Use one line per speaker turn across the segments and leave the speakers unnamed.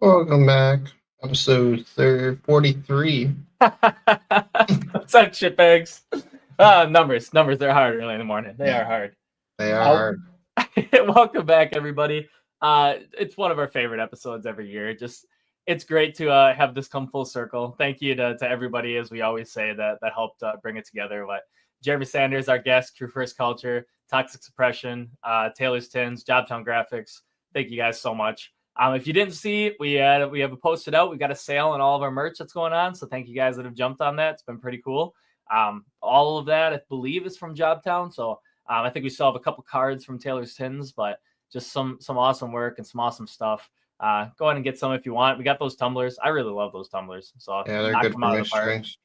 Welcome back. Episode 43.
What's up, shitbags? Numbers, they're hard early in the morning. They are hard.
They are.
Welcome back, everybody. It's one of our favorite episodes every year. It's great to have this come full circle. Thank you to everybody, as we always say, that helped bring it together. But Jeremy Sanders, our guest, Crew First Culture, Toxic Suppression, Taylor's Tins, Jobtown Graphics. Thank you guys so much. If you didn't see, we have it posted out. We got a sale on all of our merch that's going on. So thank you guys that have jumped on that. It's been pretty cool. All of that, I believe, is from Jobtown. So I think we still have a couple cards from Taylor's Tins, but just some awesome work and some awesome stuff. Go ahead and get some if you want. We got those tumblers. I really love those tumblers. So
yeah, they're good for mixed drinks.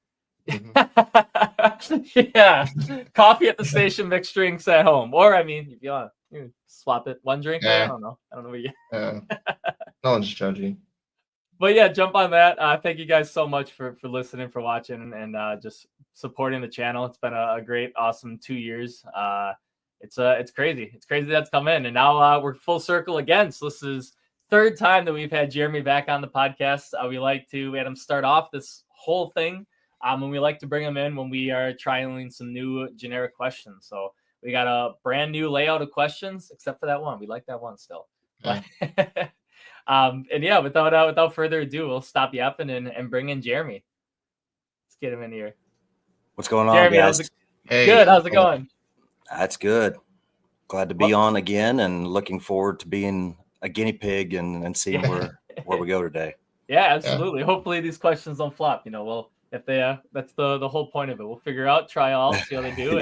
Mm-hmm. Yeah, coffee at the station, mixed drinks at home. Or I mean, if you want, you swap it, one drink. Yeah. I don't know what you.
No one's judging.
But yeah, jump on that. Thank you guys so much for listening, for watching, and just supporting the channel. It's been a great, awesome 2 years. It's crazy. It's crazy that's come in, and now we're full circle again. So this is third time that we've had Jeremy back on the podcast. We had him start off this whole thing, and we like to bring him in when we are trialing some new generic questions. So we got a brand new layout of questions, except for that one. We like that one still. Yeah. And yeah, without further ado, we'll stop yapping and bring in Jeremy. Let's get him in here.
What's going on,
Jeremy?
guys?
Good. How's it going?
That's good. Glad to be on again, and looking forward to being a guinea pig and seeing where we go today.
Yeah, absolutely. Yeah. Hopefully these questions don't flop. If they that's the whole point of it. We'll figure out, try all, see how they do,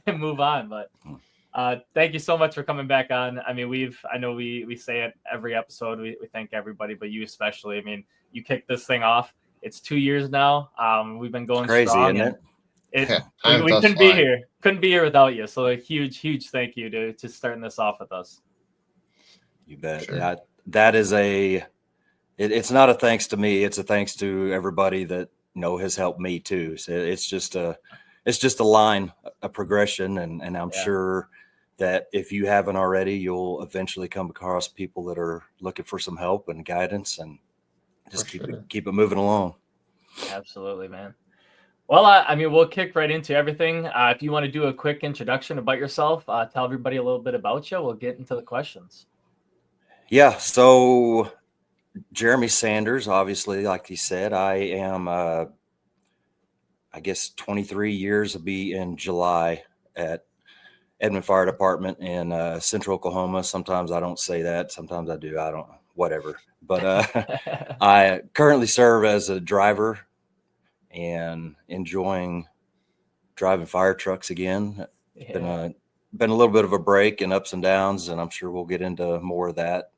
and move on. But thank you so much for coming back on. I mean, I know we say it every episode. We thank everybody, but you especially. I mean, you kicked this thing off. It's 2 years now. We've been going
crazy,
strong,
isn't it?
We couldn't be here. Couldn't be here without you. So a huge thank you to starting this off with us.
You bet. Sure. Yeah, that is it's not a thanks to me. It's a thanks to everybody that has helped me too. So it's just a line, a progression, and I'm sure that if you haven't already, you'll eventually come across people that are looking for some help and guidance, and just keep it moving along.
Absolutely, man. Well, I mean, we'll kick right into everything. If you want to do a quick introduction about yourself, tell everybody a little bit about you. We'll get into the questions.
Yeah. So Jeremy Sanders, obviously, like he said, I am, I guess 23 years will be in July at Edmond Fire Department in Central Oklahoma. Sometimes I don't say that. Sometimes I do. I don't know, whatever. But I currently serve as a driver and enjoying driving fire trucks again. Yeah. Been a little bit of a break and ups and downs, and I'm sure we'll get into more of that,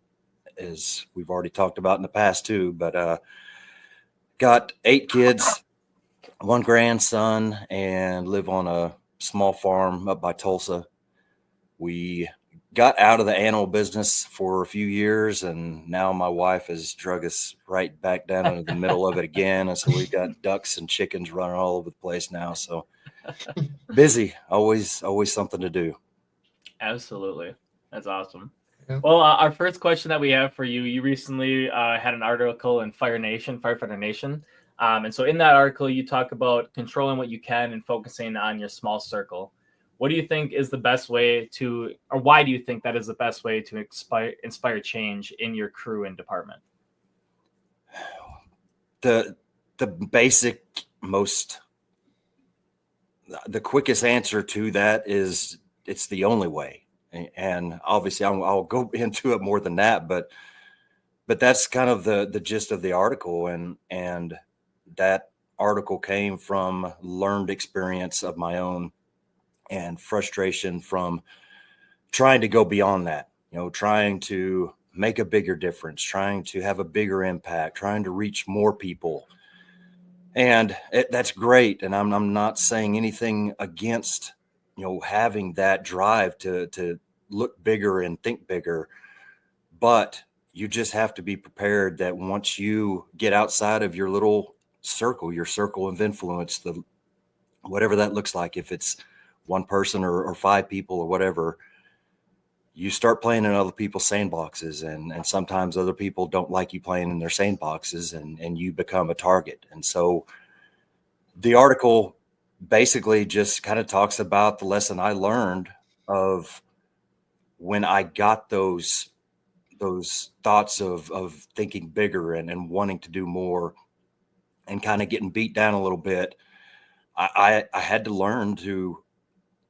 as we've already talked about in the past too. But got 8 kids, 1 grandson, and live on a small farm up by Tulsa. We got out of the animal business for a few years, and now my wife has drug us right back down into the middle of it again. And so we got ducks and chickens running all over the place now. So busy, always something to do.
Absolutely. That's awesome. Yeah. Well, our first question that we have for you, you recently had an article in Firefighter Nation. And so in that article, you talk about controlling what you can and focusing on your small circle. What do you think is the best way to, or why do you think that is the best way to inspire change in your crew and department?
The basic, the quickest answer to that is it's the only way. And obviously I'll go into it more than that, but that's kind of the gist of the article. And that article came from learned experience of my own and frustration from trying to go beyond that, trying to make a bigger difference, trying to have a bigger impact, trying to reach more people. And that's great. And I'm not saying anything against, having that drive to look bigger and think bigger, but you just have to be prepared that once you get outside of your little circle, your circle of influence, whatever that looks like, if it's 1 person or 5 people or whatever, you start playing in other people's sandboxes, and sometimes other people don't like you playing in their sandboxes, and you become a target. And so the article basically just kind of talks about the lesson I learned of when I got those thoughts of thinking bigger and wanting to do more and kind of getting beat down a little bit. I had to learn to,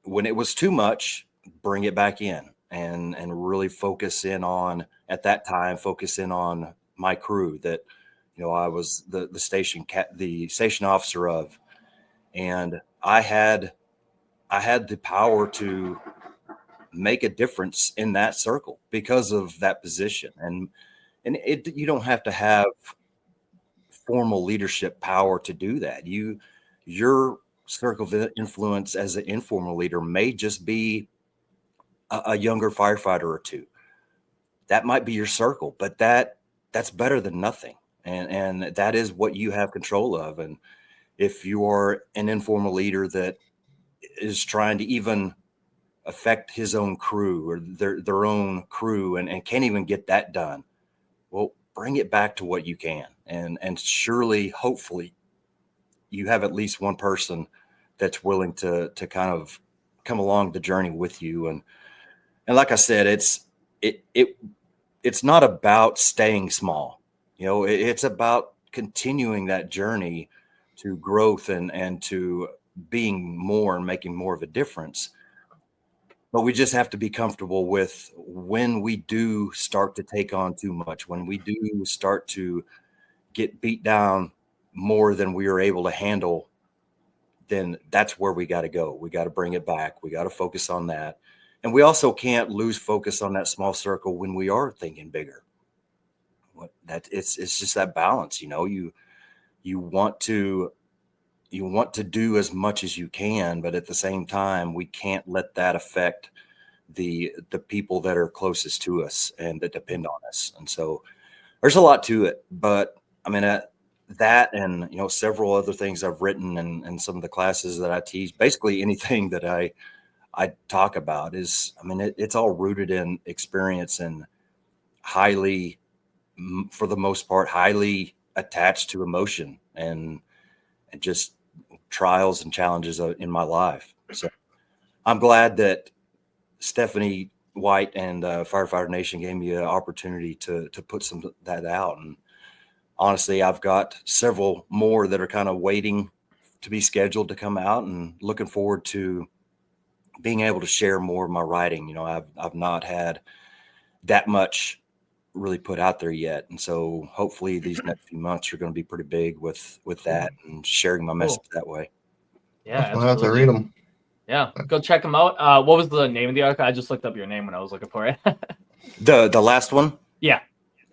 when it was too much, bring it back in and really focus in on, at that time, focus in on my crew that, I was the station officer of. And I had the power to make a difference in that circle because of that position. And you don't have to have formal leadership power to do that. Your circle of influence as an informal leader may just be a younger firefighter or two. That might be your circle, but that's better than nothing. And that is what you have control of. And if you are an informal leader that is trying to even affect his own crew or their own crew and can't even get that done, well, bring it back to what you can. And surely, hopefully, you have at least one person that's willing to kind of come along the journey with you. And like I said, it's not about staying small. It's about continuing that journey to growth and to being more and making more of a difference. But we just have to be comfortable with when we do start to take on too much, when we do start to get beat down more than we are able to handle, then that's where we got to go. We got to bring it back. We got to focus on that. And we also can't lose focus on that small circle when we are thinking bigger. It's just that balance, you want to do as much as you can, but at the same time, we can't let that affect the people that are closest to us and that depend on us. And so there's a lot to it, but I mean, that and, several other things I've written and some of the classes that I teach, basically anything that I talk about is, I mean, it's all rooted in experience and highly, for the most part, highly attached to emotion and just trials and challenges in my life. So I'm glad that Stephanie White and Firefighter Nation gave me an opportunity to put some of that out. And honestly, I've got several more that are kind of waiting to be scheduled to come out, and looking forward to being able to share more of my writing. I've not had that much really put out there yet. And so hopefully these next few months are going to be pretty big with that and sharing my message that way.
Yeah,
I'll have to read them.
Yeah, go check them out. What was the name of the article? I just looked up your name when I was looking for it.
The last one?
Yeah.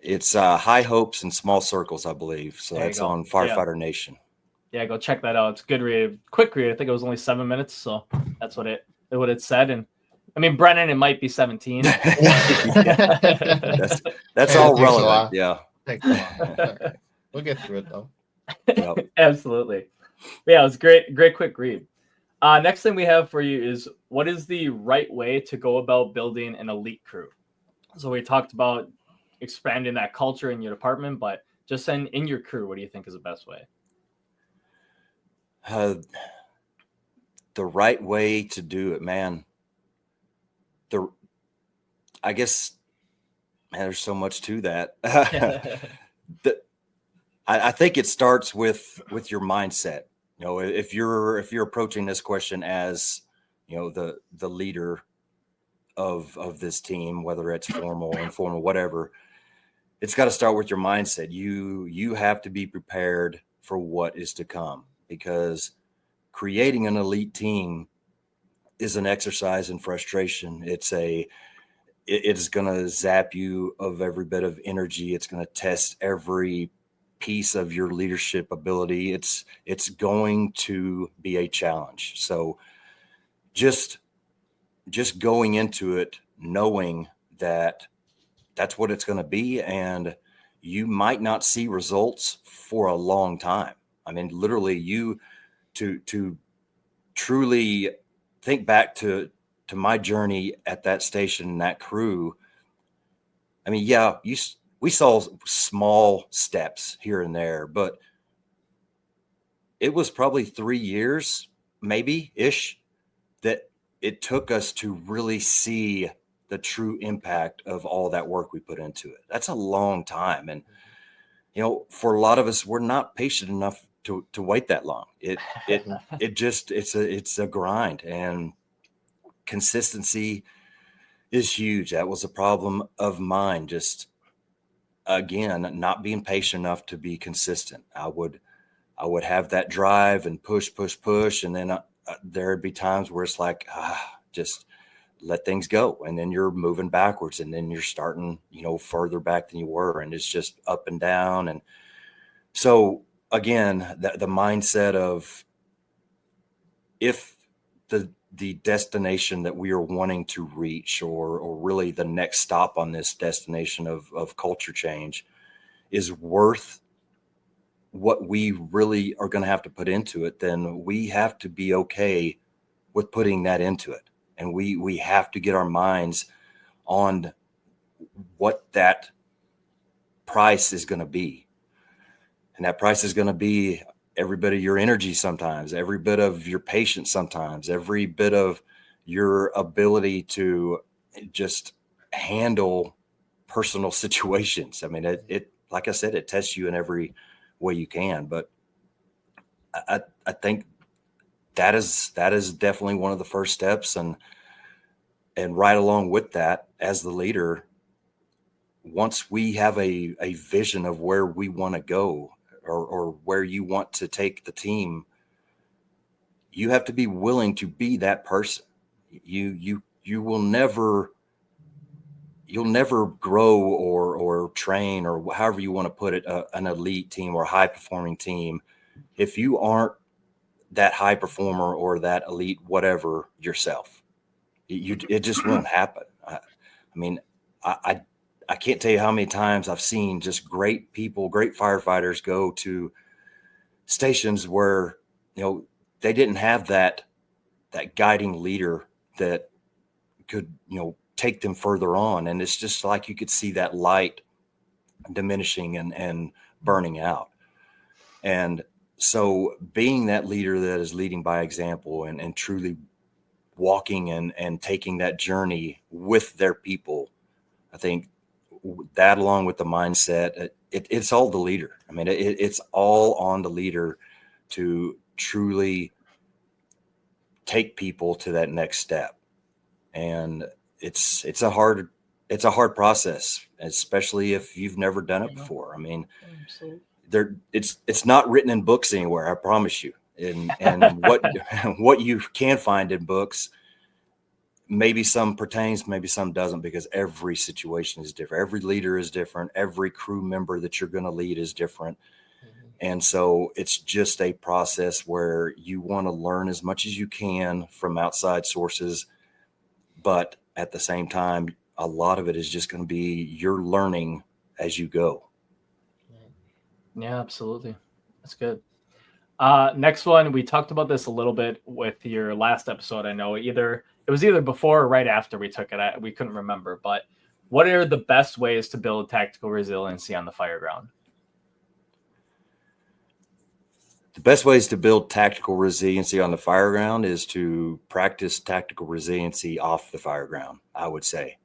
It's High Hopes and Small Circles, I believe. So that's on Firefighter Nation.
Yeah, go check that out. It's a good read, quick read. I think it was only 7 minutes, so that's what it said. And I mean, Brennan, it might be 17.
That's all relevant. Yeah.
Thanks a lot. Right. We'll get through it though.
Yep. Absolutely. Yeah, it was great quick read. Next thing we have for you is, what is the right way to go about building an elite crew? So we talked about expanding that culture in your department, but just in your crew, what do you think is the best way?
The right way to do it, man. I guess, man, there's so much to that. I think it starts with your mindset. If you're approaching this question as, the leader of this team, whether it's formal, informal, whatever, it's got to start with your mindset. You have to be prepared for what is to come, because creating an elite team is an exercise in frustration. It's going to zap you of every bit of energy. It's going to test every piece of your leadership ability. It's going to be a challenge. So just going into it, knowing that that's what it's going to be, and you might not see results for a long time. I mean, literally, to truly think back to my journey at that station and that crew, I mean, yeah, we saw small steps here and there, but it was probably 3 years, maybe ish, that it took us to really see the true impact of all that work we put into it. That's a long time. And, you know, for a lot of us, we're not patient enough to wait that long. It's a grind, and consistency is huge. That was a problem of mine. Just again, not being patient enough to be consistent. I would have that drive and push, and then there'd be times where it's like, just let things go, and then you're moving backwards, and then you're starting, you know, further back than you were, and it's just up and down. And so again, the mindset of, if the destination that we are wanting to reach, or really the next stop on this destination of culture change, is worth what we really are going to have to put into it, then we have to be okay with putting that into it. And we have to get our minds on what that price is going to be. And that price is going to be every bit of your energy sometimes, every bit of your patience sometimes, every bit of your ability to just handle personal situations. I mean, it like I said, it tests you in every way you can. But I think that is definitely one of the first steps. And right along with that, as the leader, once we have a vision of where we want to go, or where you want to take the team, you have to be willing to be that person. You'll never grow or train, or however you want to put it, an elite team or high performing team, if you aren't that high performer or that elite whatever yourself. It just won't happen. I mean, I can't tell you how many times I've seen just great people, great firefighters go to stations where, you know, they didn't have that guiding leader that could, you know, take them further on. And it's just like you could see that light diminishing and burning out. And so being that leader that is leading by example, and truly walking and taking that journey with their people, I think that, along with the mindset, it's all the leader. I mean, it's all on the leader to truly take people to that next step. And it's a hard process, especially if you've never done it before. I mean, it's not written in books anywhere, I promise you. And what you can find in books, maybe some pertains, maybe some doesn't, because every situation is different. Every leader is different. Every crew member that you're going to lead is different. And so it's just a process where you want to learn as much as you can from outside sources. But at the same time, a lot of it is just going to be you're learning as you go.
Yeah, absolutely. That's good. Next one, we talked about this a little bit with your last episode. I know it was either before or right after we took it. We couldn't remember, but what are the best ways to build tactical resiliency on the fire ground?
The best ways to build tactical resiliency on the fire ground is to practice tactical resiliency off the fire ground, I would say.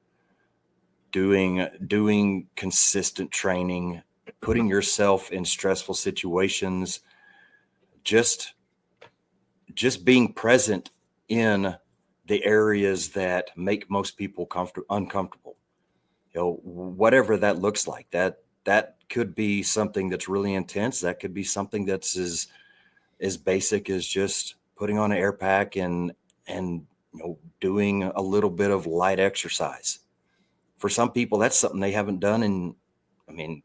Doing consistent training, putting yourself in stressful situations, just being present in the areas that make most people uncomfortable. You know, whatever that looks like, that could be something that's really intense. That could be something that's as basic as just putting on an air pack and you know, doing a little bit of light exercise. For some people, that's something they haven't done in, I mean,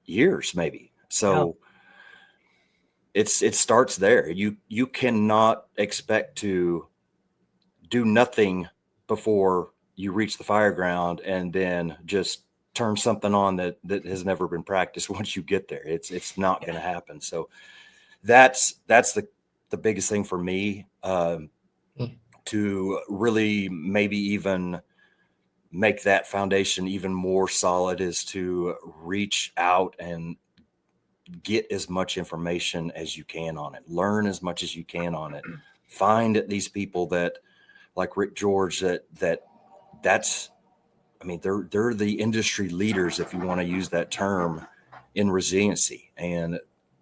years maybe. So it starts there. You cannot expect to do nothing before you reach the fire ground and then just turn something on that has never been practiced once you get there. It's not going to happen. So that's the biggest thing for me. to really maybe even make that foundation even more solid is to reach out and get as much information as you can on it, learn as much as you can on it, find these people that like Rick George, that's, I mean, they're the industry leaders, if you want to use that term, in resiliency. And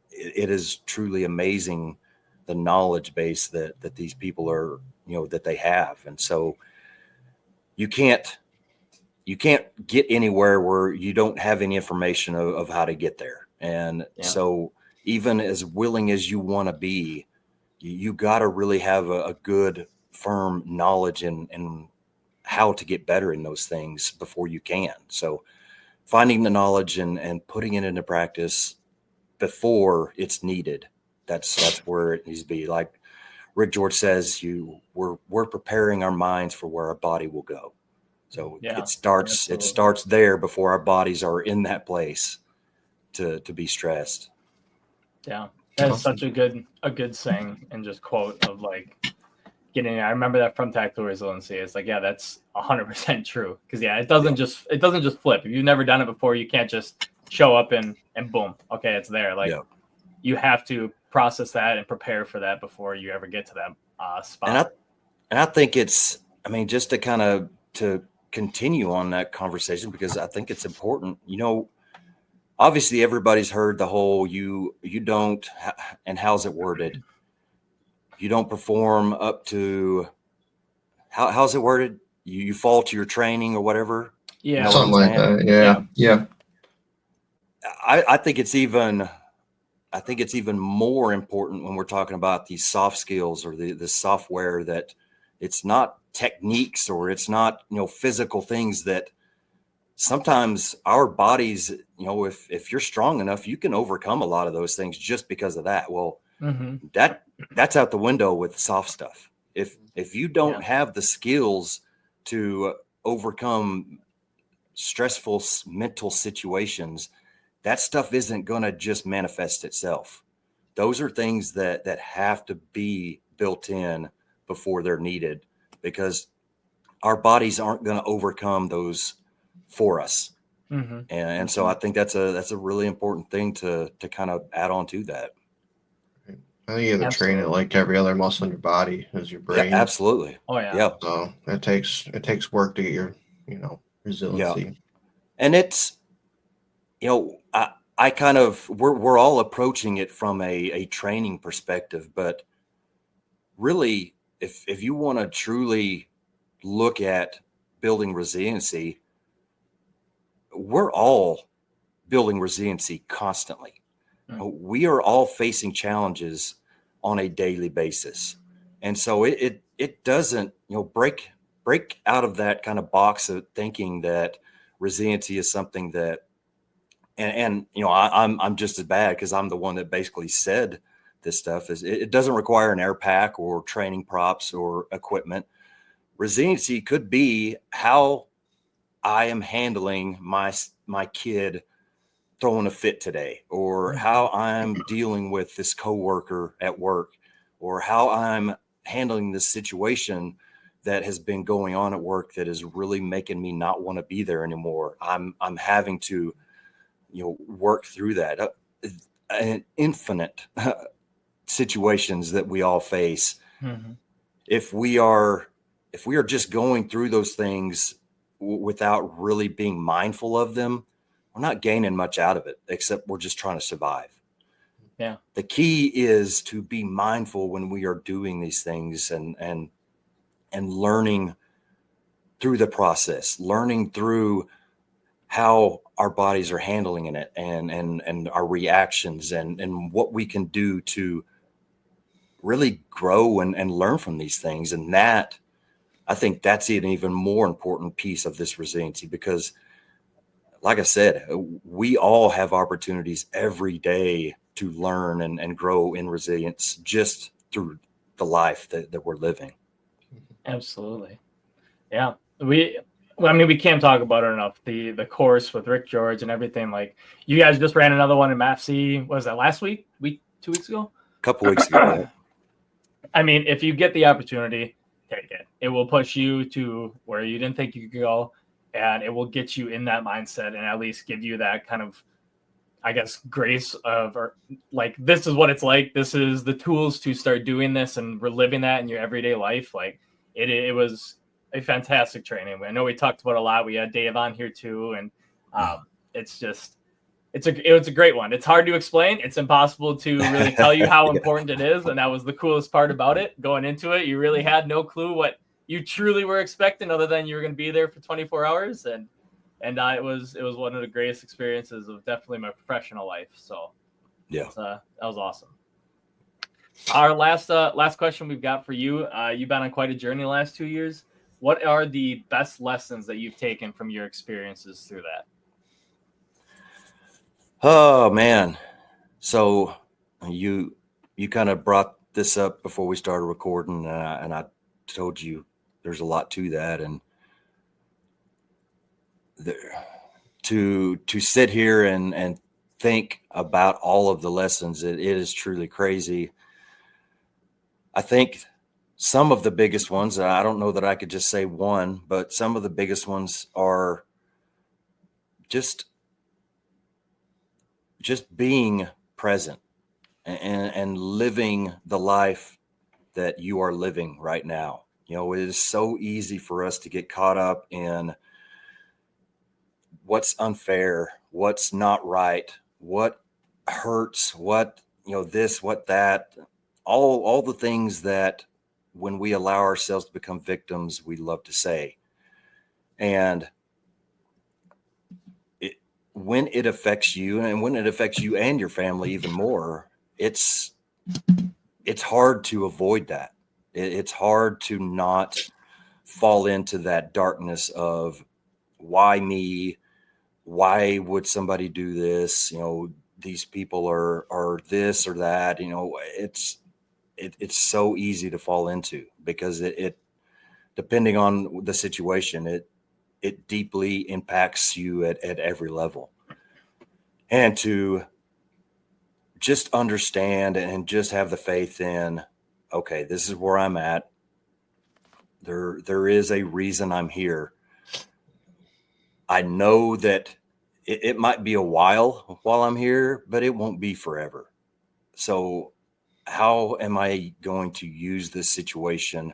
it is truly amazing the knowledge base that these people are, that they have. And so you can't get anywhere where you don't have any information of how to get there. And so even as willing as you want to be, you got to really have a good, firm knowledge and how to get better in those things before you can. So finding the knowledge and putting it into practice before it's needed, that's where it needs to be. Like Rick George says, we're preparing our minds for where our body will go. So it starts there before our bodies are in that place to be stressed.
Yeah, that's such a good saying and just quote of like getting. I remember that from tactical resiliency. It's like, yeah, that's 100% true. Because it doesn't just flip. If you've never done it before, you can't just show up and boom, okay, it's there. Like you have to process that and prepare for that before you ever get to that spot.
And I think it's, I mean, just to kind of to continue on that conversation, because I think it's important. Obviously everybody's heard the whole you don't, and how's it worded? You don't perform up to how's it worded? You fall to your training or whatever.
Yeah,
something like that. Yeah.
I think it's even more important when we're talking about these soft skills or the software, that it's not techniques or it's not, physical things that sometimes our bodies, if you're strong enough, you can overcome a lot of those things just because of that. Well, that's out the window with soft stuff. If you don't have the skills to overcome stressful mental situations, that stuff isn't going to just manifest itself. Those are things that have to be built in before they're needed, because our bodies aren't going to overcome those for us. And so I think that's a really important thing to kind of add on to that.
I think you have to train it like every other muscle in your body as your brain.
Yeah, absolutely.
Oh yeah.
Yeah. So it takes work to get your, resiliency.
Yeah. And it's, I kind of, we're all approaching it from a training perspective, but really if you want to truly look at building resiliency, we're all building resiliency constantly. We are all facing challenges on a daily basis. And so it doesn't, break out of that kind of box of thinking that resiliency is something that, and I'm just as bad because I'm the one that basically said this stuff, is it doesn't require an air pack or training props or equipment. Resiliency could be how I am handling my kid throwing a fit today, or how I'm dealing with this coworker at work, or how I'm handling this situation that has been going on at work that is really making me not want to be there anymore. I'm having to, work through that. An infinite situations that we all face. If we are just going through those things without really being mindful of them, we're not gaining much out of it, except we're just trying to survive.
Yeah.
The key is to be mindful when we are doing these things and learning through the process, learning through how our bodies are handling in it and our reactions and what we can do to really grow and learn from these things. And that, I think that's an even more important piece of this resiliency, because like I said, we all have opportunities every day to learn and grow in resilience just through the life that we're living.
Absolutely. Yeah. We can't talk about it enough. The course with Rick George and everything. Like, you guys just ran another one in MAFC. Was that last week? 2 weeks ago?
A couple weeks ago.
I mean, if you get the opportunity, take it. it will push you to where you didn't think you could go, and it will get you in that mindset and at least give you that kind of, I guess, grace of, or like, this is what it's like. This is the tools to start doing this and reliving that in your everyday life. Like it was a fantastic training. I know we talked about a lot. We had Dave on here too. And it's just, it was a great one. It's hard to explain. It's impossible to really tell you how important it is. And that was the coolest part about it. Going into it, you really had no clue what you truly were expecting, other than you were going to be there for 24 hours. And it was one of the greatest experiences of definitely my professional life. So
yeah,
that was awesome. Our last question we've got for you. You've been on quite a journey the last 2 years. What are the best lessons that you've taken from your experiences through that?
Oh man. So you kind of brought this up before we started recording, and I told you there's a lot to that, and to sit here and think about all of the lessons, it is truly crazy. I think some of the biggest ones, I don't know that I could just say one, but some of the biggest ones are just being present and living the life that you are living right now. You know, it is so easy for us to get caught up in what's unfair, what's not right, what hurts, what, this, what that, all the things that when we allow ourselves to become victims, we love to say. And when it affects you, and when it affects you and your family even more, it's hard to avoid that. It's hard to not fall into that darkness of why me? Why would somebody do this? These people are this or that. It's so easy to fall into, because it depending on the situation, it deeply impacts you at every level. And to just understand and just have the faith in, okay, this is where I'm at. There is a reason I'm here. I know that it might be a while I'm here, but it won't be forever. So how am I going to use this situation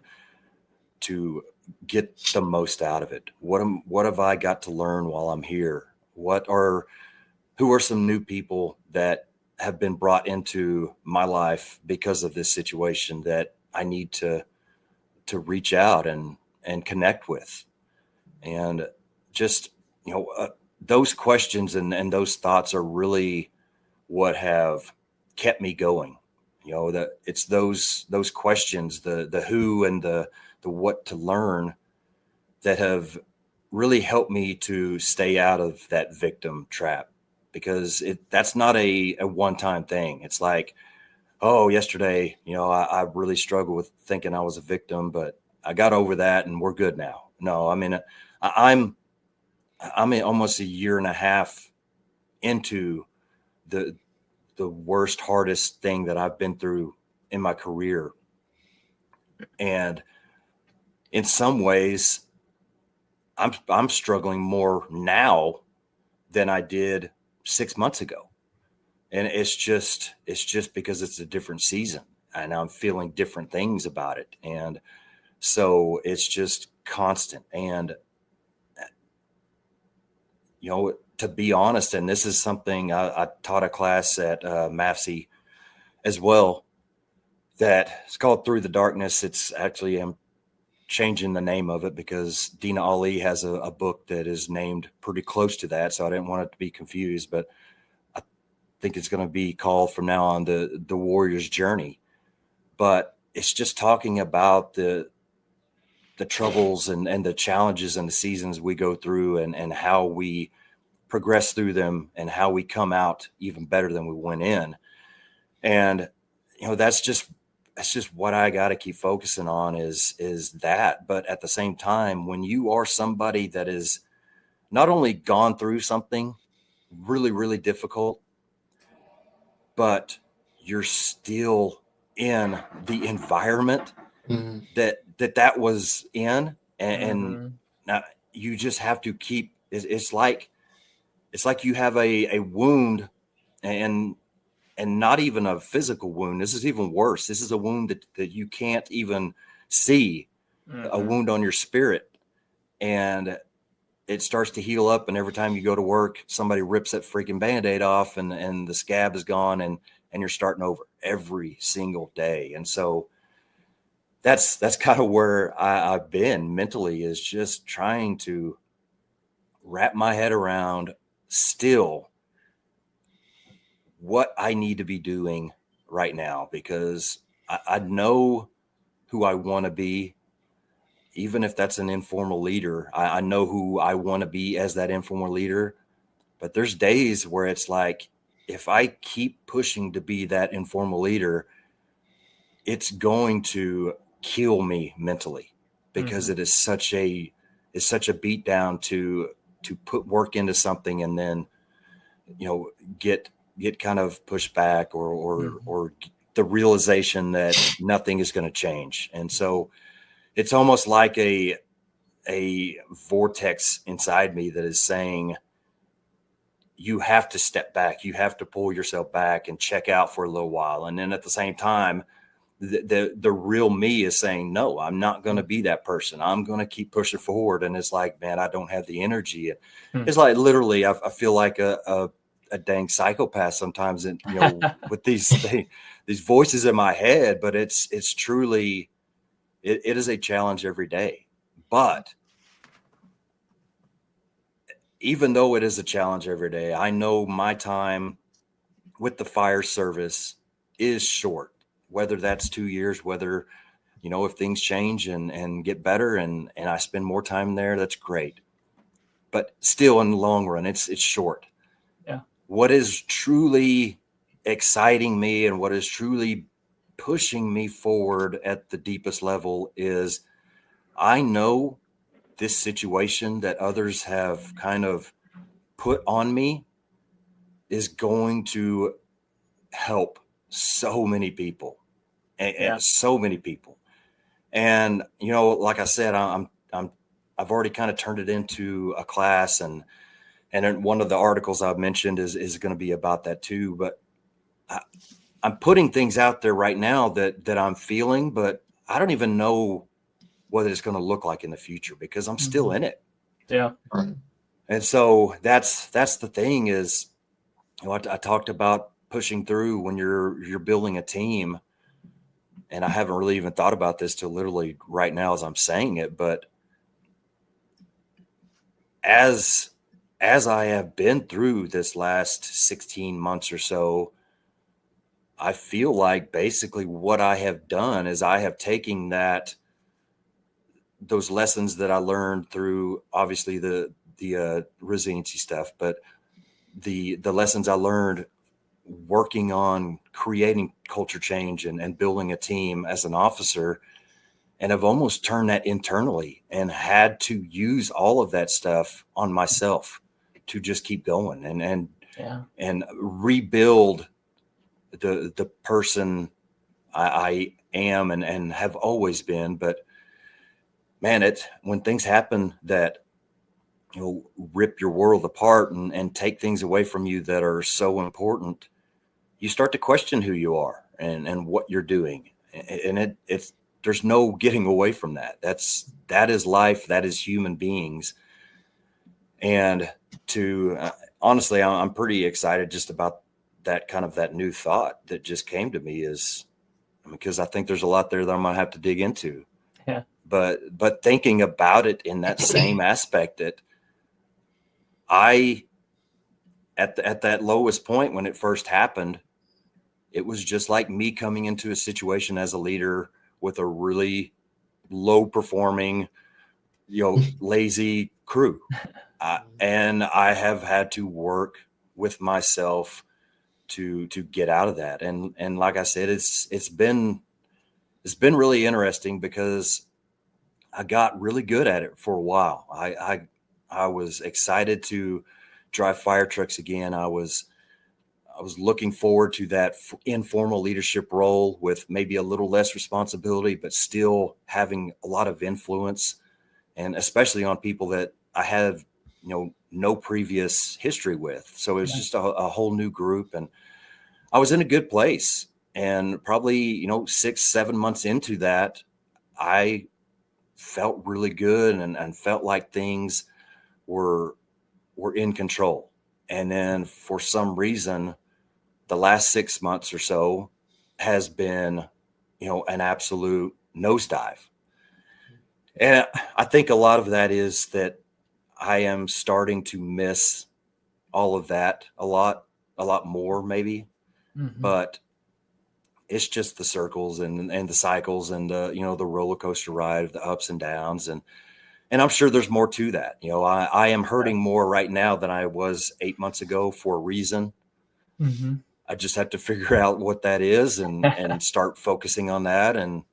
to get the most out of it? What have I got to learn while I'm here? Who are some new people that have been brought into my life because of this situation that I need to reach out and connect with? And just, those questions and those thoughts are really what have kept me going. That it's those questions, the who and the what to learn, that have really helped me to stay out of that victim trap, because that's not a one-time thing. It's like, oh, yesterday, I really struggled with thinking I was a victim, but I got over that and we're good now. No, I mean, I'm almost a year and a half into the worst, hardest thing that I've been through in my career. And in some ways, I'm struggling more now than I did 6 months ago. And it's just because it's a different season and I'm feeling different things about it. And so it's just constant. And, to be honest, and this is something I taught a class at MAFC as well, that it's called Through the Darkness. It's actually, I'm changing the name of it because Dina Ali has a book that is named pretty close to that. So I didn't want it to be confused, but I think it's going to be called from now on the Warrior's Journey. But it's just talking about the troubles and the challenges and the seasons we go through, and how we progress through them and how we come out even better than we went in. And, that's just what I got to keep focusing on is that. But at the same time, when you are somebody that is not only gone through something really, really difficult, but you're still in the environment that was in, and
Mm-hmm.
now you just have to keep. It's like you have a wound, and not even a physical wound. This is even worse. This is a wound that you can't even see, a
Mm-hmm.
wound on your spirit, and it starts to heal up. And every time you go to work, somebody rips that freaking Band-Aid off, and the scab is gone, and you're starting over every single day. And so that's kind of where I've been mentally, is just trying to wrap my head around still what I need to be doing right now, because I know who I want to be, even if that's an informal leader. I know who I want to be as that informal leader. But there's days where it's like, if I keep pushing to be that informal leader, it's going to kill me mentally, because
Mm-hmm.
it is such a beat down to put work into something, and then, get kind of pushed back, or the realization that nothing is going to change. And so it's almost like a vortex inside me that is saying, you have to step back, you have to pull yourself back and check out for a little while. And then at the same time, the real me is saying, no, I'm not going to be that person. I'm going to keep pushing forward. And it's like, man, I don't have the energy. It's like, literally, I feel like a dang psychopath sometimes, and with these voices in my head. But it's truly, it is a challenge every day. But even though it is a challenge every day, I know my time with the fire service is short, whether that's 2 years, whether, if things change and get better, and I spend more time there, that's great. But still, in the long run, it's short.
Yeah.
What is truly exciting me, and what is truly pushing me forward at the deepest level, is I know this situation that others have kind of put on me is going to help so many people, and so many people. And, like I said, I've already kind of turned it into a class, and one of the articles I've mentioned is going to be about that too. But I'm putting things out there right now that I'm feeling, but I don't even know what it's going to look like in the future, because I'm still in it.
Yeah.
And so that's the thing is, I talked about pushing through when you're building a team. And I haven't really even thought about this till literally right now as I'm saying it. But as I have been through this last 16 months or so, I feel like basically what I have done is I have taken those lessons that I learned through, obviously, the resiliency stuff, but the lessons I learned working on creating culture change and building a team as an officer, and I've almost turned that internally and had to use all of that stuff on myself to just keep going and rebuild the person I am and have always been. But man, when things happen that, rip your world apart and take things away from you that are so important, you start to question who you are and what you're doing. And it's there's no getting away from that. That is life. That is human beings. And honestly, I'm pretty excited just about that new thought that just came to me, is because I think there's a lot there that I'm going to have to dig into.
Yeah.
But thinking about it in that same aspect, that I, at that lowest point when it first happened, it was just like me coming into a situation as a leader with a really low performing, lazy crew. And I have had to work with myself to get out of that. And like I said, it's been really interesting, because I got really good at it for a while. I was excited to drive fire trucks again. I was was looking forward to that informal leadership role with maybe a little less responsibility, but still having a lot of influence, and especially on people that I have, no previous history with. So it was just a whole new group, and I was in a good place. And probably, 6-7 months into that, I felt really good and felt like things were in control. And then for some reason, the last 6 months or so has been, an absolute nosedive. And I think a lot of that is that I am starting to miss all of that a lot more maybe, but it's just the circles and the cycles and the roller coaster ride of the ups and downs. And I'm sure there's more to that. I am hurting more right now than I was 8 months ago for a reason. I just have to figure out what that is and start focusing on that. And,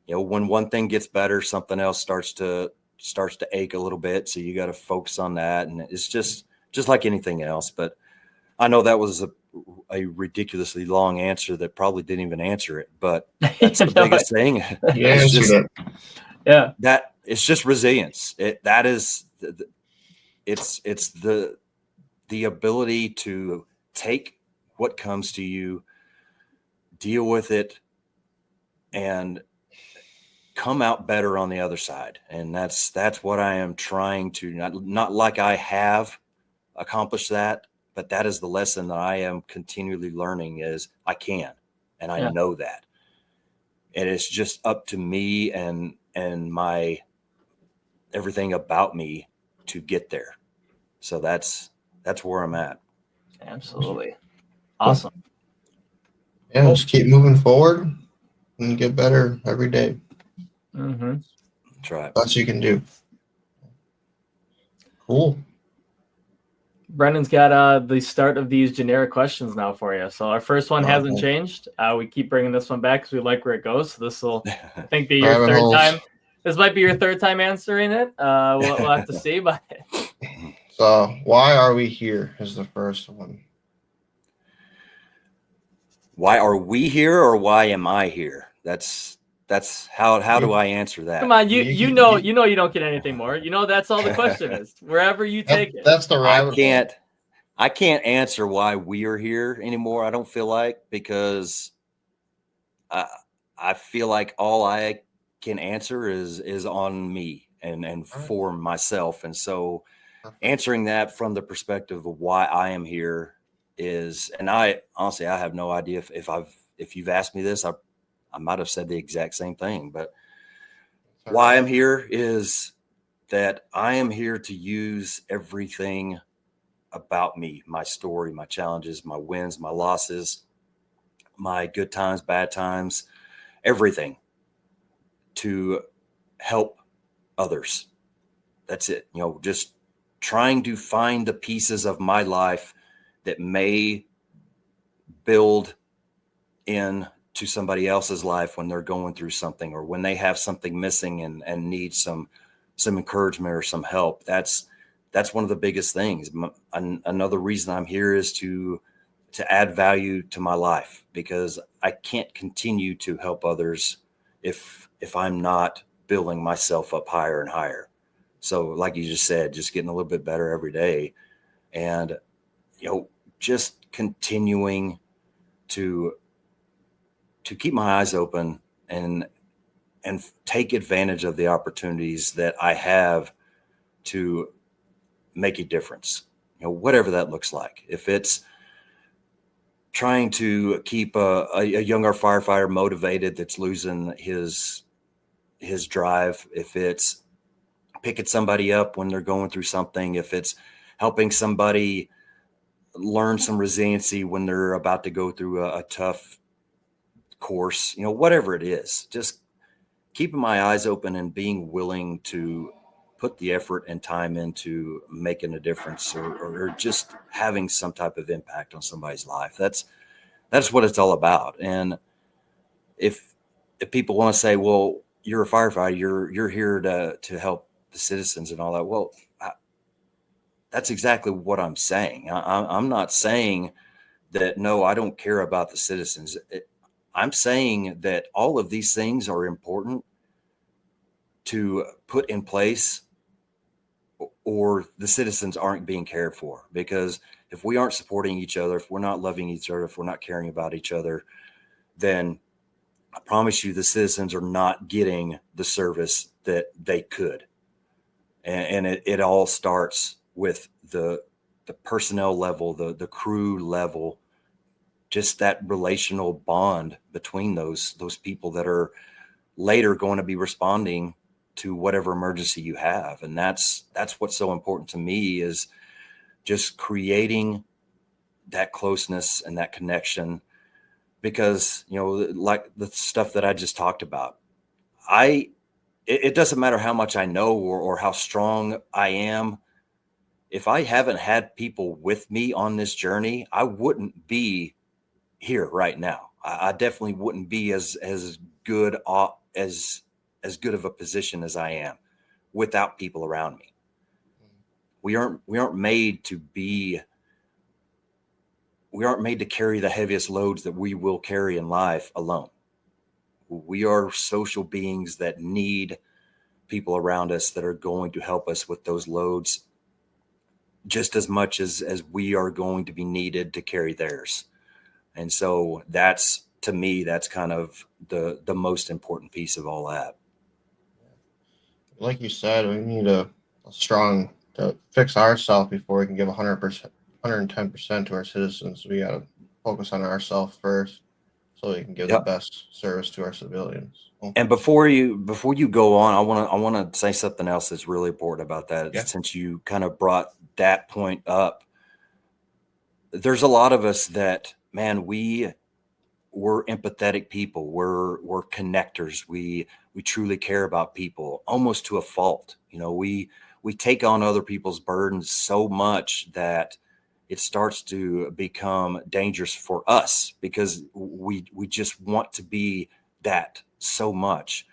when one thing gets better, something else starts to ache a little bit. So you got to focus on that. And it's just like anything else. But I know that was a ridiculously long answer that probably didn't even answer it, but that's the biggest thing.
Yeah,
That it's just resilience. It's the ability to take what comes to you, deal with it, and come out better on the other side. And that's what I am trying to, not like I have accomplished that, but that is the lesson that I am continually learning is I can, and I know that. And it's just up to me and my everything about me to get there. So that's where I'm at.
Absolutely. Awesome.
Yeah, just keep moving forward and get better every day.
That's right.
That's what you can do. Cool.
Brendan's got the start of these generic questions now for you. So our first one hasn't changed. We keep bringing this one back because we like where it goes. So this will, I think, be your third time. This might be your third time answering it. We'll have to see. But
so, why are we here? Is the first one.
Why are we here, or why am I here? That's how do I answer that?
Come on, you know you don't get anything more. That's all the question is. Wherever you take it.
That's the rabbit hole.
I can't answer why we are here anymore. I don't feel like, because I feel like all I can answer is on me and for myself. And so answering that from the perspective of why I am here is, and I honestly, I have no idea if you've asked me this, I might have said the exact same thing, but why I'm here is that I am here to use everything about me, my story, my challenges, my wins, my losses, my good times, bad times, everything, to help others. That's it. Just trying to find the pieces of my life that may build in to somebody else's life when they're going through something, or when they have something missing and need some encouragement or some help. That's one of the biggest things. Another reason I'm here is to add value to my life, because I can't continue to help others if I'm not building myself up higher and higher. So like you just said, just getting a little bit better every day, and just continuing to keep my eyes open and take advantage of the opportunities that I have to make a difference, whatever that looks like. If it's trying to keep a younger firefighter motivated that's losing his drive, if it's picking somebody up when they're going through something, if it's helping somebody learn some resiliency when they're about to go through a tough course, whatever it is, just keeping my eyes open and being willing to put the effort and time into making a difference, or just having some type of impact on somebody's life. That's what it's all about. And if people want to say, well, you're a firefighter, you're here to help the citizens and all that. Well, that's exactly what I'm saying. I'm not saying that, no, I don't care about the citizens. I'm saying that all of these things are important to put in place, or the citizens aren't being cared for. Because if we aren't supporting each other, if we're not loving each other, if we're not caring about each other, then I promise you the citizens are not getting the service that they could. And it all starts with the personnel level, the crew level, just that relational bond between those people that are later going to be responding to whatever emergency you have. And that's what's so important to me, is just creating that closeness and that connection. Because, like the stuff that I just talked about, it doesn't matter how much I know or how strong I am. If I haven't had people with me on this journey, I wouldn't be here right now. I definitely wouldn't be as good as good of a position as I am without people around me. We aren't made to carry the heaviest loads that we will carry in life alone. We are social beings that need people around us that are going to help us with those loads just as much as we are going to be needed to carry theirs. And so that's, to me, that's kind of the most important piece of all that.
Like you said, we need a strong to fix ourselves before we can give 100%, 110% to our citizens. We got to focus on ourselves first, so we can give the best service to our civilians.
And before you go on, I want to say something else that's really important about that.
Yeah.
Since you kind of brought that point up, there's a lot of us that, man, we're empathetic people. We're connectors. We truly care about people, almost to a fault. We take on other people's burdens so much that it starts to become dangerous for us, because we just want to be that so much.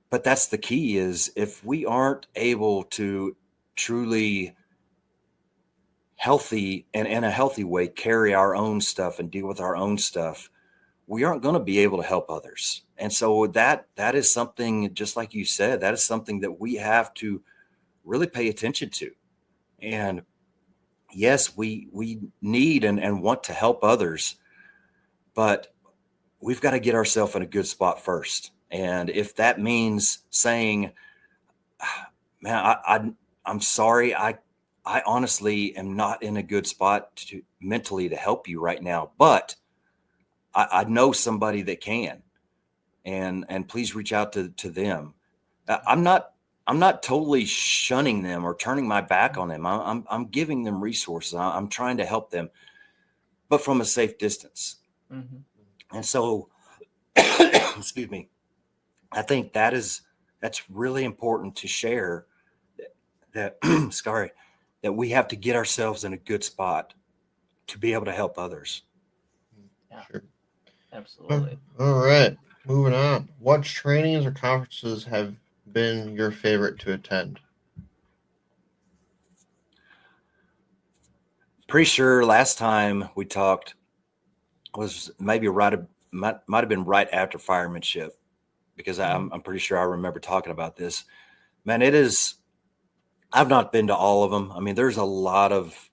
But that's the key, is if we aren't able to truly healthy and in a healthy way carry our own stuff and deal with our own stuff, we aren't going to be able to help others. And so that is something, just like you said, that is something that we have to really pay attention to. And yes, we need and want to help others, but we've got to get ourselves in a good spot first. And if that means saying, man, I'm sorry, I honestly am not in a good spot mentally to help you right now, but I know somebody that can, and please reach out to them. I'm not totally shunning them or turning my back on them. I'm giving them resources. I'm trying to help them, but from a safe distance. Mm-hmm. And so, excuse me, I think that's really important to share, that sorry, that we have to get ourselves in a good spot to be able to help others.
Yeah,
sure.
Absolutely.
All right, moving on. What trainings or conferences have been your favorite to attend?
Pretty sure last time we talked was maybe might have been right after firemanship, because I'm pretty sure I remember talking about this. Man, I've not been to all of them. I mean, there's a lot of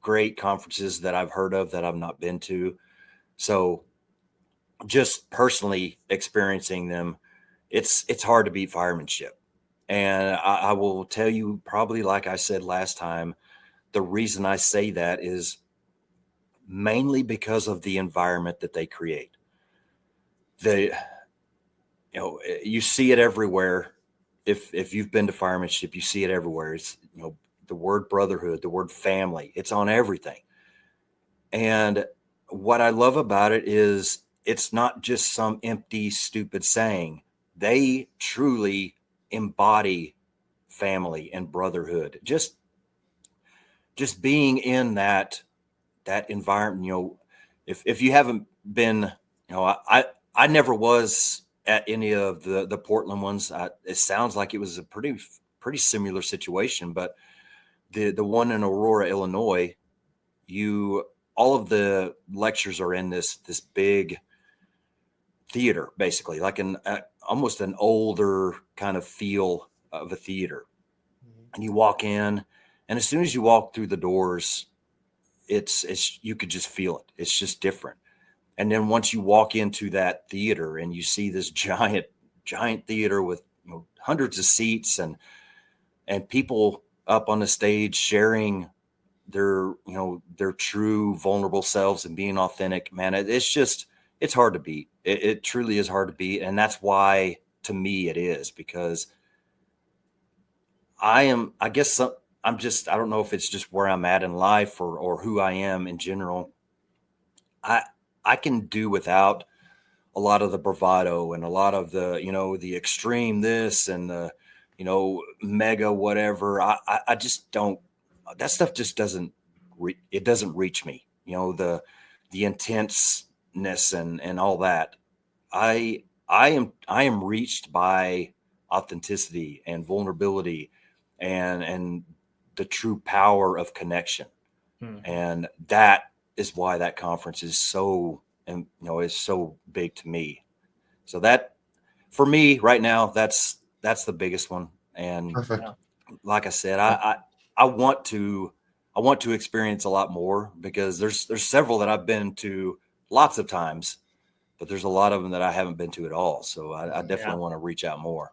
great conferences that I've heard of that I've not been to. So just personally experiencing them, it's hard to beat firemanship. And I will tell you, probably like I said last time, the reason I say that is mainly because of the environment that they create. You see it everywhere. If you've been to firemanship, you see it everywhere. It's, the word brotherhood, the word family, it's on everything. And what I love about it is it's not just some empty, stupid saying. They truly embody family and brotherhood. Just being in that environment, if you haven't been, I never was at any of the Portland ones. It sounds like it was a pretty similar situation, but the one in Aurora, Illinois, you all of the lectures are in this big theater, basically, like almost an older kind of feel of a theater. And you walk in, and as soon as you walk through the doors, it's you could just feel it. It's just different. And then once you walk into that theater and you see this giant theater with hundreds of seats and people up on the stage sharing their their true vulnerable selves and being authentic, man, it's hard to beat. It truly is hard to beat. And that's why, to me, it is, because I don't know if it's just where I'm at in life or who I am in general. I can do without a lot of the bravado and a lot of the extreme this and the, mega whatever. I just don't, that stuff just doesn't reach me, the intenseness and all that. I am reached by authenticity and vulnerability and the true power of connection. And that is why that conference is so, is so big to me. So that, for me right now, that's the biggest one. And
Perfect.
like I said, I want to experience a lot more, because there's several that I've been to lots of times, but there's a lot of them that I haven't been to at all. So I definitely want to reach out more.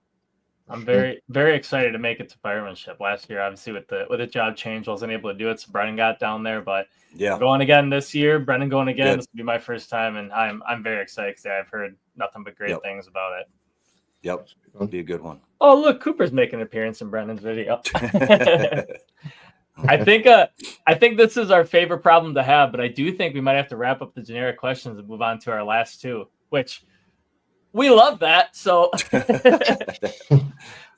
I'm very, very excited to make it to firemanship. Last year, obviously, with the job change, wasn't able to do it. So Brennan got down there, but
yeah,
going again this year. Brennan going again.
Good.
This will be my first time, and I'm very excited because I've heard nothing but great things about it.
Yep, it'll be a good one.
Oh, look, Cooper's making an appearance in Brennan's video. I think this is our favorite problem to have, but I do think we might have to wrap up the generic questions and move on to our last two, which we love that. So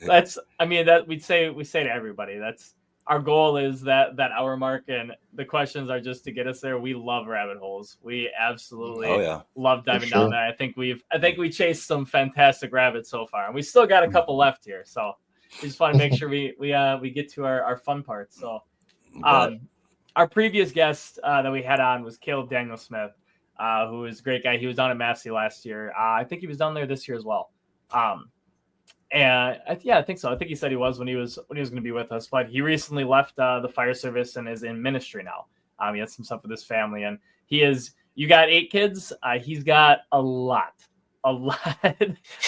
that we say to everybody, that's our goal, is that hour mark, and the questions are just to get us there. We love rabbit holes. We absolutely love diving down there. I think we chased some fantastic rabbits so far, and we still got a couple left here. So we just want to make sure we get to our fun part. So our previous guest that we had on was Caleb Daniel Smith, who is a great guy. He was down at Massey last year. I think he was down there this year as well. And I think so. I think he said he was when he was going to be with us, but he recently left the fire service and is in ministry now. He has some stuff with his family, and you got 8 kids. He's got a lot.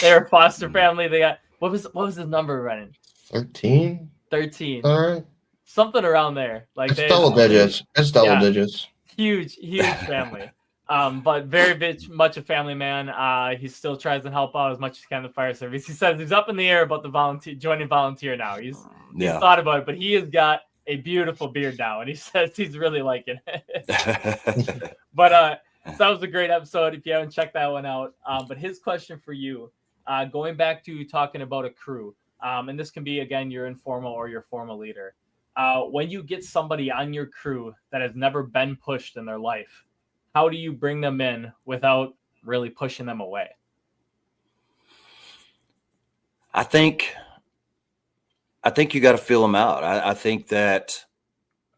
They're a foster family. They got, what was his number, Brennan?
13. All right.
Something around there. Like
it's double digits. It's double digits.
Huge family. But very much a family man. He still tries to help out as much as he can in the fire service. He says he's up in the air about the joining volunteer now. He's thought about it, but he has got a beautiful beard now, and he says he's really liking it. But so that was a great episode. If you haven't checked that one out, but his question for you, going back to talking about a crew, and this can be, again, your informal or your formal leader. When you get somebody on your crew that has never been pushed in their life, how do you bring them in without really pushing them away?
I think you got to feel them out. I think that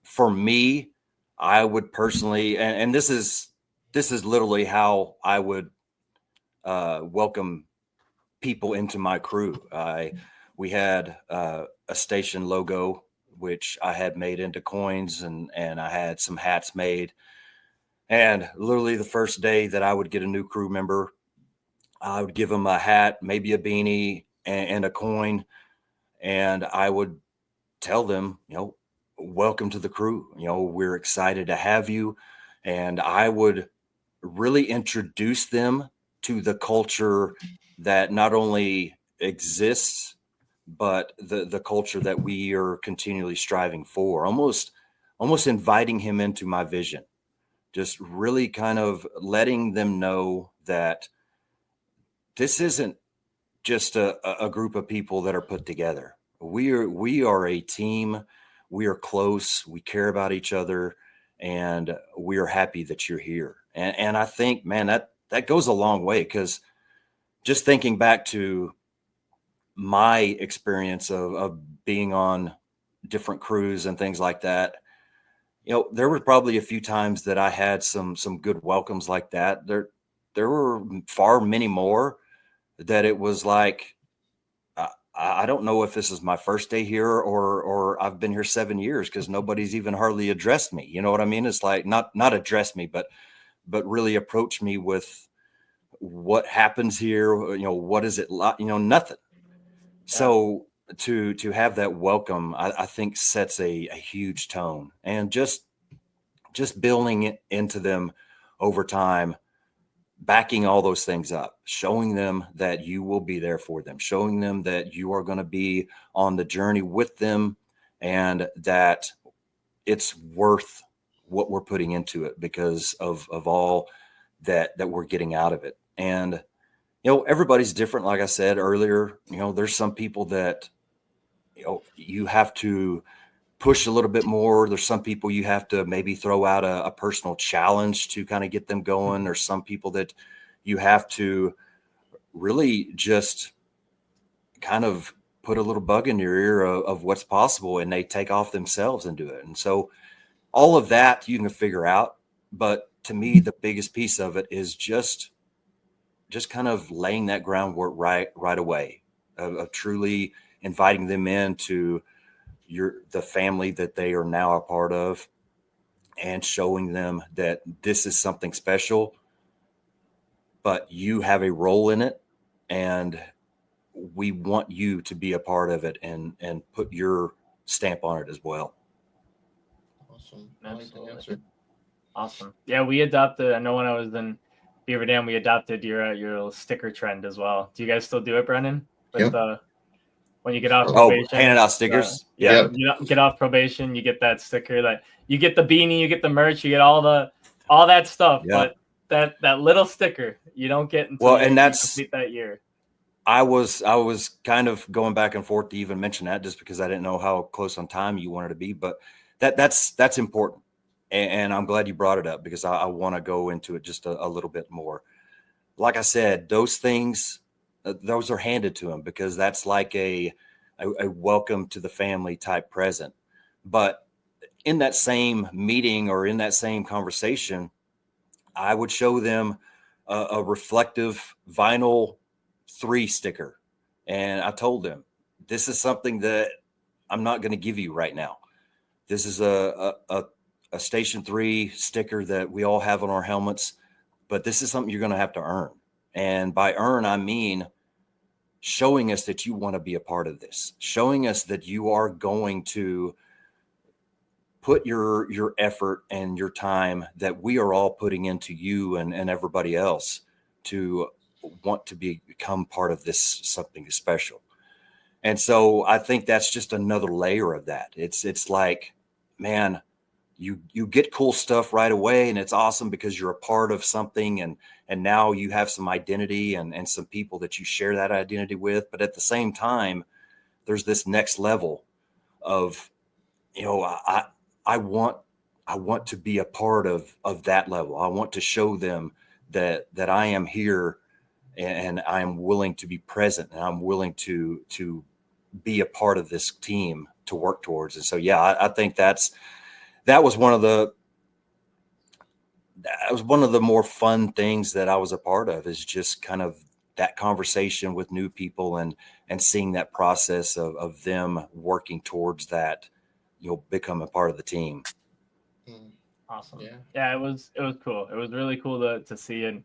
for me, I would personally, and this is literally how I would welcome people into my crew. We had a station logo, which I had made into coins, and I had some hats made. And literally the first day that I would get a new crew member, I would give them a hat, maybe a beanie, and a coin. And I would tell them, welcome to the crew. We're excited to have you. And I would really introduce them to the culture that not only exists, but the culture that we are continually striving for, almost inviting him into my vision. Just really kind of letting them know that this isn't just a group of people that are put together. We are a team. We are close. We care about each other, and we are happy that you're here. And I think, man, that goes a long way, because just thinking back to my experience of being on different crews and things like that, There were probably a few times that I had some good welcomes like that. There were far many more that it was like, I don't know if this is my first day here or I've been here 7 years, because nobody's even hardly addressed me. You know what I mean? It's like not address me, but really approach me with what happens here. What is it like? Nothing. So to have that welcome, I think sets a huge tone, and just building it into them over time, backing all those things up, showing them that you will be there for them, showing them that you are going to be on the journey with them, and that it's worth what we're putting into it because of all that we're getting out of it. And everybody's different. Like I said earlier, there's some people that you have to push a little bit more. There's some people you have to maybe throw out a personal challenge to kind of get them going. There's some people that you have to really just kind of put a little bug in your ear of what's possible, and they take off themselves and do it. And so all of that you can figure out. But to me, the biggest piece of it is just kind of laying that groundwork right away, of truly inviting them into the family that they are now a part of, and showing them that this is something special, but you have a role in it, and we want you to be a part of it and put your stamp on it as well.
Awesome.
Absolutely.
I like the answer.
Awesome. Yeah, we adopted. I know when I was in Beaver Dam, we adopted your little sticker trend as well. Do you guys still do it, Brennan? With when you get off probation,
handing out stickers.
You get off probation, you get that sticker. That you get the beanie, you get the merch, you get all that stuff.
Yeah.
But that little sticker you don't get until you complete that year.
I was kind of going back and forth to even mention that, just because I didn't know how close on time you wanted to be, but that's important. And I'm glad you brought it up, because I want to go into it just a little bit more. Like I said, those things, those are handed to them because that's like a welcome to the family type present. But in that same meeting or in that same conversation, I would show them a reflective vinyl 3 sticker. And I told them, this is something that I'm not going to give you right now. This is a Station 3 sticker that we all have on our helmets, but this is something you're going to have to earn. And by earn, I mean showing us that you want to be a part of this, showing us that you are going to put your effort and your time that we are all putting into you and everybody else to want to become part of this something special. And so I think that's just another layer of that. It's like, man, you get cool stuff right away, and it's awesome because you're a part of something, and now you have some identity and some people that you share that identity with. But at the same time, there's this next level of, I want to be a part of that level. I want to show them that I am here, and I am willing to be present, and I'm willing to be a part of this team to work towards. And so, yeah, I think that was one of the more fun things that I was a part of, is just kind of that conversation with new people and seeing that process of them working towards that, become a part of the team.
Awesome. Yeah, it was cool. It was really cool to see and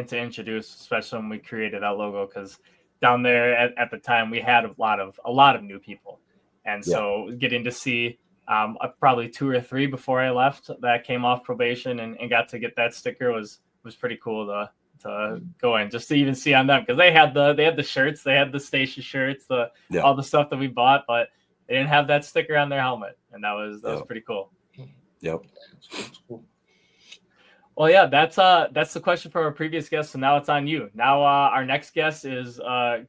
to introduce, especially when we created that logo, because down there at the time we had a lot of new people, and so getting to see probably 2 or 3 before I left that came off probation and got to get that sticker was pretty cool to go in, just to even see on them, because they had the shirts, they had the station shirts, all the stuff that we bought, but they didn't have that sticker on their helmet, and that was pretty cool.
Yep.
Well, yeah, that's the question from our previous guest. So now it's on you. Now our next guest is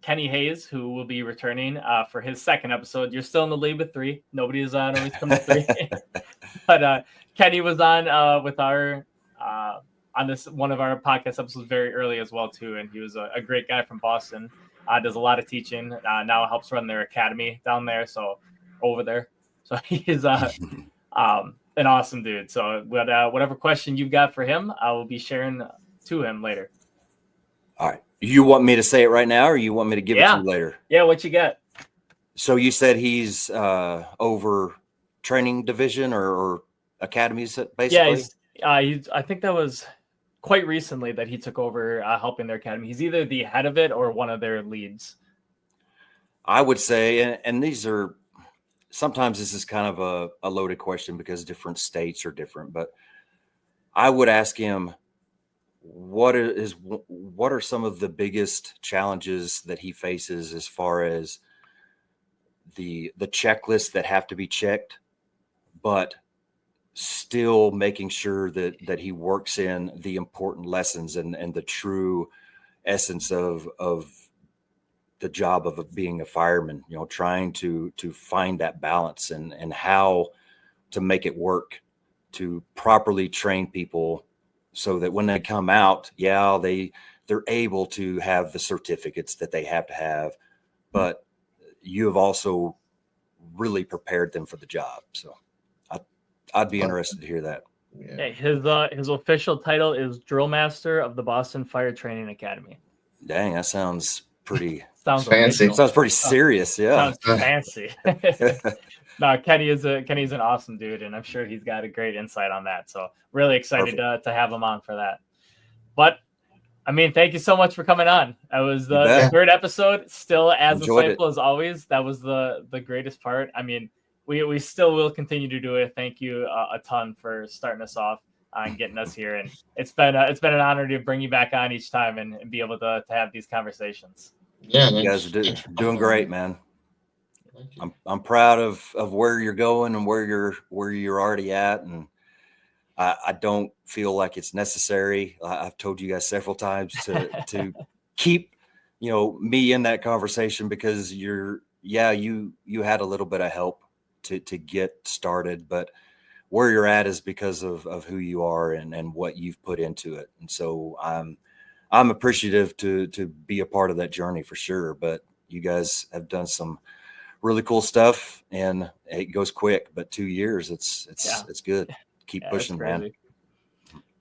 Kenny Hayes, who will be returning for his 2nd episode. You're still in the lead with 3. Nobody's always come to 3. But Kenny was on with our on this one of our podcast episodes very early as well too, and he was a great guy from Boston. Does a lot of teaching. Now helps run their academy down there. So over there. So he's an awesome dude. So whatever question you've got for him, I will be sharing to him later.
All right. You want me to say it right now, or you want me to give it to you later?
Yeah, what you got?
So you said he's over training division or academies, basically?
Yeah, I think that was quite recently that he took over helping their academy. He's either the head of it or one of their leads.
I would say, and these are, sometimes this is kind of a loaded question because different states are different, but I would ask him, what are some of the biggest challenges that he faces as far as the checklists that have to be checked, but still making sure that he works in the important lessons and the true essence of the job of being a fireman, trying to find that balance and how to make it work, to properly train people so that when they come out, they're able to have the certificates that they have to have, but you have also really prepared them for the job. So I'd be interested to hear that.
Yeah, his official title is Drill Master of the Boston Fire Training Academy.
Dang, that sounds pretty
sounds
fancy.
Sounds pretty serious. Yeah.
Sounds fancy. No, Kenny's an awesome dude, and I'm sure he's got a great insight on that. So really excited to have him on for that. But I mean, thank you so much for coming on. That was the third episode, still as insightful as always. That was the greatest part. I mean, we still will continue to do it. Thank you a ton for starting us off and getting us here. And it's been an honor to bring you back on each time and be able to have these conversations.
Yeah, you guys are doing great, man. I'm proud of where you're going and where you're already at, and I don't feel like it's necessary. I've told you guys several times to keep me in that conversation because you had a little bit of help to get started, but where you're at is because of who you are and what you've put into it. And so I'm appreciative to be a part of that journey for sure. But you guys have done some really cool stuff, and it goes quick, but 2 years, it's good. Keep pushing, man.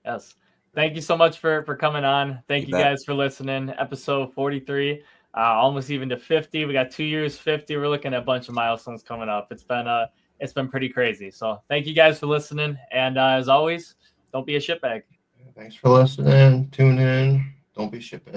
Yes. Thank you so much for coming on. Thank you guys for listening. Episode 43, almost even to 50. We got 2 years, 50. We're looking at a bunch of milestones coming up. It's been pretty crazy. So thank you guys for listening. And as always, don't be a shitbag.
Thanks for listening. Tune in. Don't be shitbag.